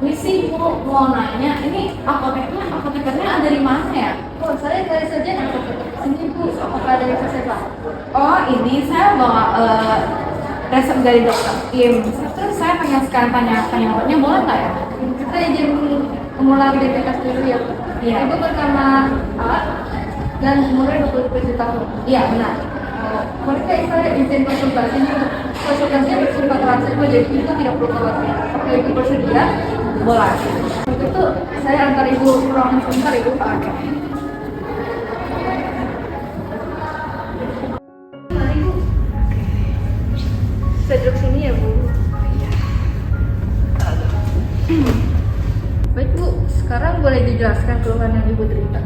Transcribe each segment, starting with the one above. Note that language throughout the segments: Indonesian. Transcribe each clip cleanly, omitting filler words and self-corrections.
Misi mau nanya, ini apotekernya ada di mana ya? Oh, saya dari saja apotek sini Bu. Apakah ada yang saya bantu? Oh, ini saya bawa resep dari dokter Im. Terus saya pengen sekarang tanya obatnya, boleh nggak ya? Kita izin mulai BPKS dulu ya Bu. Iya. Ibu bernama A dan umurnya 27 tahun. Iya, benar. Oh, bolehkah saya izin konsultasinya? Konsultasinya bersifat langsung, jadi itu tidak perlu khawatir. Oke, Ibu bersedia? Boleh. Untuk itu saya antar Ibu ruangan sebentar Ibu. Oke. Mari Bu. Saya duduk sini ya Bu. Baik Bu, sekarang boleh dijelaskan keluhan yang Ibu derita?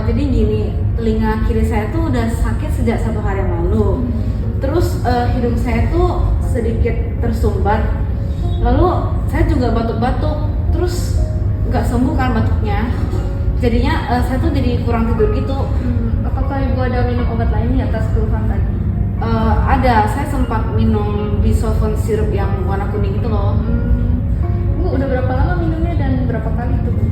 Jadi gini, telinga kiri saya tuh udah sakit sejak 1 hari yang lalu. Terus hidung saya tuh sedikit tersumbat. Lalu saya juga batuk-batuk. Terus nggak sembuh kan batuknya. Jadinya saya tuh jadi kurang tidur gitu. Apakah Ibu ada minum obat lainnya atas keluhan tadi? Ada, saya sempat minum Bisolven sirup yang warna kuning itu loh. Bu, udah berapa lama minumnya dan berapa kali itu Bu?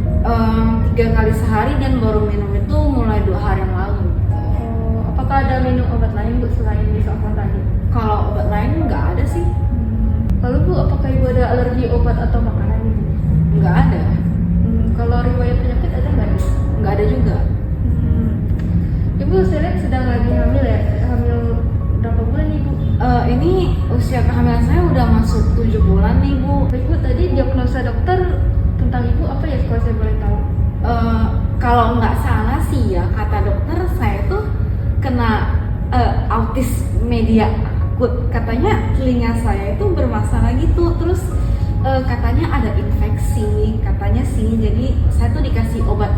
3 kali sehari dan baru minum itu mulai 2 hari yang lalu. Apakah ada minum obat lain Bu selain Bisolven tadi? Kalau obat lain nggak ada sih. Lalu Bu, apakah Ibu ada alergi obat atau makanan Ibu? Nggak ada. Kalau riwayat penyakit ada nggak Ibu? Nggak ada juga. Ibu saya lihat sedang lagi hamil ya? Hamil berapa bulan Ibu? Ini usia kehamilan saya udah masuk 7 bulan nih Bu. Baik Bu, tadi diagnosa dokter tentang Ibu apa ya kalau saya boleh tahu? Kalau nggak salah sih ya, kata dokter saya tuh kena autis media akut. Katanya telinga saya itu bermasalah gitu. Terus katanya ada infeksi, katanya sih. Jadi saya tuh dikasih obat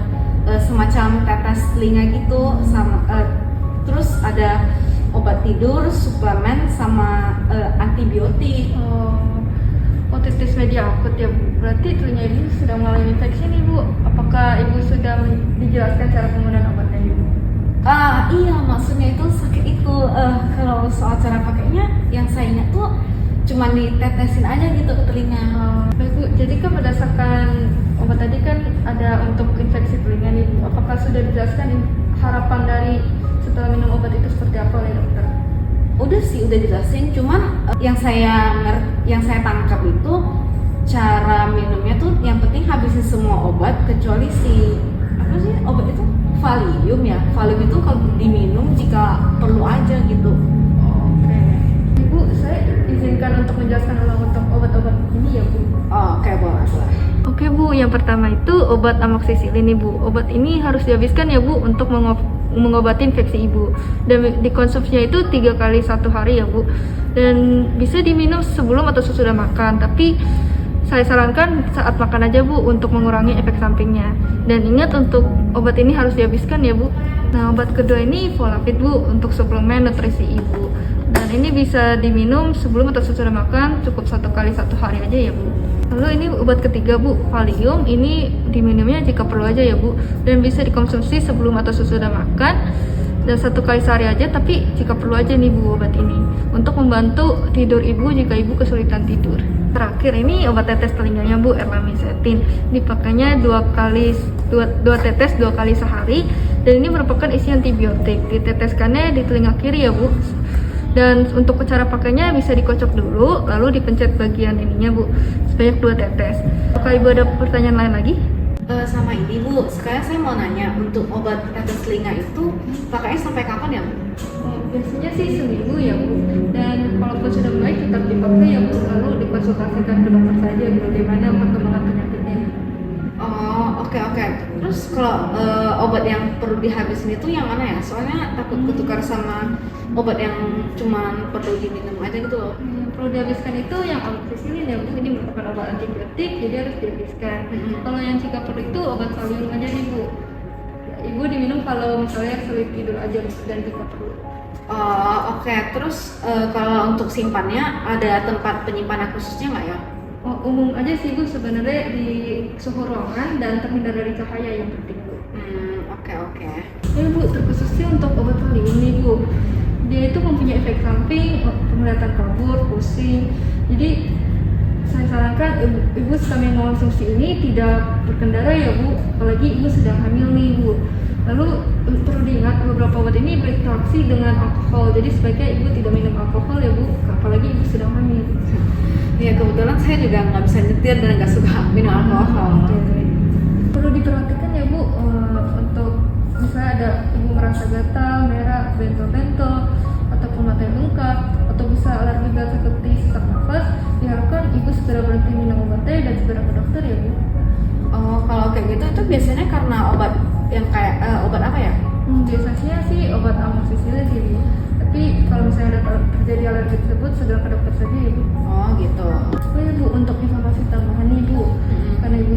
semacam tetes telinga gitu, sama terus ada obat tidur, suplemen, sama antibiotik. Otitis media akut ya Bu. Berarti telinga Ibu sudah mengalami infeksi nih Bu. Apakah Ibu sudah dijelaskan cara penggunaan obatnya Ibu? Iya, maksudnya itu sakit itu. Kalau soal cara pakainya, yang saya ingat tuh cuma ditetesin aja gitu ke telinga. Baik Bu, jadi kan berdasarkan obat tadi kan ada untuk infeksi telinga nih Bu. Apakah sudah dijelaskan harapan dari setelah minum obat itu seperti apa oleh dokter? Udah sih, udah jelasin. Cuman yang saya tangkap itu cara minumnya tuh yang penting habisin semua obat kecuali apa sih obat itu, Valium ya. Valium itu kalau diminum jika perlu aja gitu. Oke. Ibu, saya izinkan untuk menjelaskan ulang untuk obat-obat ini ya Bu. Oke, boleh. Oke Bu, yang pertama itu obat amoxicillin nih Bu. Obat ini harus dihabiskan ya Bu untuk mengobati infeksi Ibu. Dan dikonsumsinya itu 3 kali 1 hari ya Bu. Dan bisa diminum sebelum atau sesudah makan. Tapi saya sarankan saat makan aja Bu untuk mengurangi efek sampingnya. Dan ingat untuk obat ini harus dihabiskan ya Bu. Nah, obat kedua ini Volapid Bu untuk suplemen nutrisi Ibu. Dan ini bisa diminum sebelum atau sesudah makan, cukup 1 kali 1 hari aja ya Bu. Lalu ini obat ketiga Bu, Valium. Ini diminumnya jika perlu aja ya Bu. Dan bisa dikonsumsi sebelum atau sesudah makan. Dan 1 kali sehari aja, tapi jika perlu aja nih Bu obat ini. Untuk membantu tidur Ibu jika Ibu kesulitan tidur. Terakhir ini obat tetes telinganya Bu, Erlamisetin. Dipakainya 2 tetes 2 kali sehari. Dan ini merupakan isi antibiotik. Diteteskannya di telinga kiri ya Bu. Dan untuk cara pakainya bisa dikocok dulu, lalu dipencet bagian ininya Bu, sebanyak 2 tetes. Apakah Ibu ada pertanyaan lain lagi? Sama ini Bu, sekarang saya mau nanya, untuk obat tetes telinga itu pakainya sampai kapan ya Bu? Biasanya sih seminggu ya Bu. Dan kalaupun sudah baik tetap dipakai ya Bu, lalu dikonsultasikan ke dokter saja bagaimana perkembangan penyakitnya. Oke. Terus kalau obat yang perlu dihabisin itu yang mana ya? Soalnya takut ketukar sama obat yang cuma perlu diminum aja gitu loh. Perlu dihabiskan itu yang amoxicillin ya Bu, ini merupakan obat antibiotik, jadi harus dihabiskan. Kalau yang jika perlu itu obat Valium aja nih Bu. Ibu diminum kalau misalnya sulit tidur aja dan jika perlu. Oke. Terus kalau untuk simpannya ada tempat penyimpanan khususnya nggak ya? Umum aja sih Bu, sebenarnya di suhu ruangan dan terhindar dari cahaya yang penting Bu. Oke. Ya Bu, terkhususnya untuk obat Valium nih Bu, dia itu mempunyai efek samping penglihatan kabur, pusing. Jadi saya sarankan ibu kami mengonsumsi ini tidak berkendara ya Bu, apalagi ibu sedang hamil nih Bu. Lalu perlu diingat beberapa obat ini berinteraksi dengan alkohol, jadi sebaiknya ibu tidak minum alkohol ya Bu, apalagi ibu sedang hamil. Ya kebetulan saya juga nggak bisa nyetir dan nggak suka minum alkohol. Perlu diperhatikan ya Bu, untuk misalnya ada ibu merasa gatal, merah, bentol-bentol, ataupun mata yang bengkak, atau bisa alergi gas seperti sesak nafas, diharapkan ibu segera berhenti minum obatnya dan segera ke dokter ya Bu. Oh, kalau kayak gitu itu biasanya karena obat yang kayak obat apa ya? Biasanya sih obat amoxicillin sih Bu. Tapi kalau misalnya ada terjadi alergi tersebut segera ke dokter saja ya Bu. Oh gitu. Oh ya Bu, untuk informasi tambahan nih Bu, karena ibu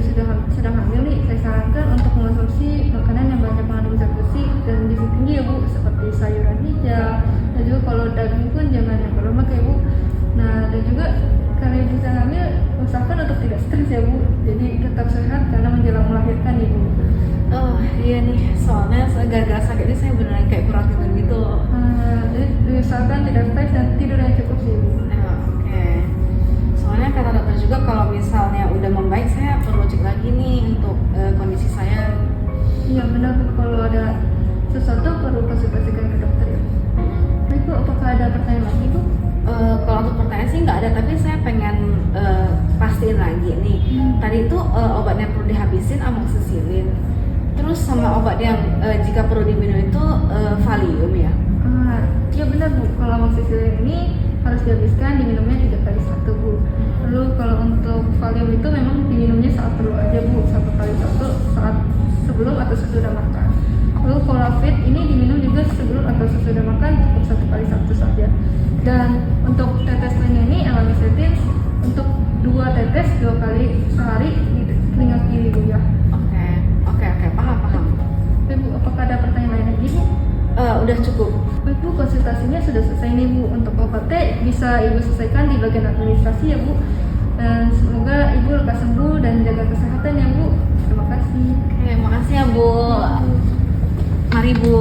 sedang hamil nih, saya sarankan untuk mengonsumsi makanan yang banyak mengandung zat besi dan gizi tinggi ya Bu, seperti sayuran hijau, dan juga kalau daging pun jangan yang berlemak ya Bu. Nah, dan juga karena ibu sedang hamil, usahakan untuk tidak stres ya Bu, jadi tetap sehat karena menjelang melahirkan ibu. Oh iya nih, soalnya gara-gara sakit ini saya beneran kayak kurang tidur gitu. Jadi diusahakan tidak stres dan tidur yang cukup sih Bu. Oke. Soalnya kata dokter juga kalau misalnya udah membaik saya perlu cek lagi nih untuk kondisi saya. Iya benar Bu, kalau ada sesuatu perlu konsultasikan ke dokter ya. Baik Bu, apakah ada pertanyaan lagi Bu? Kalau untuk pertanyaan sih nggak ada, tapi saya pengen pastiin lagi nih. Tadi itu obatnya perlu dihabisin amoxicillin. Terus sama obat yang jika perlu diminum itu Valium ya? Iya benar Bu, kalau amoxicillin ini harus dihabiskan, diminumnya 3 kali 1 Bu. Lalu kalau untuk Valium itu memang diminumnya saat perlu aja Bu, 1 kali 1 saat sebelum atau sesudah makan. Lalu Colavit ini diminum juga sebelum atau sesudah makan, cukup 1 kali 1 saja. Dan untuk tetes lainnya ini Elamisetin untuk 2 tetes 2 kali sehari di telinga kiri Bu ya. Oke, paham. Baik Bu, apakah ada pertanyaan lain lagi Bu? Udah cukup. Baik Bu, konsultasinya sudah selesai nih Bu. Untuk obatnya bisa Ibu selesaikan di bagian administrasi ya Bu. Dan semoga Ibu lekas sembuh dan jaga kesehatan ya Bu. Terima kasih. Oke, makasih ya Bu. Mari Bu.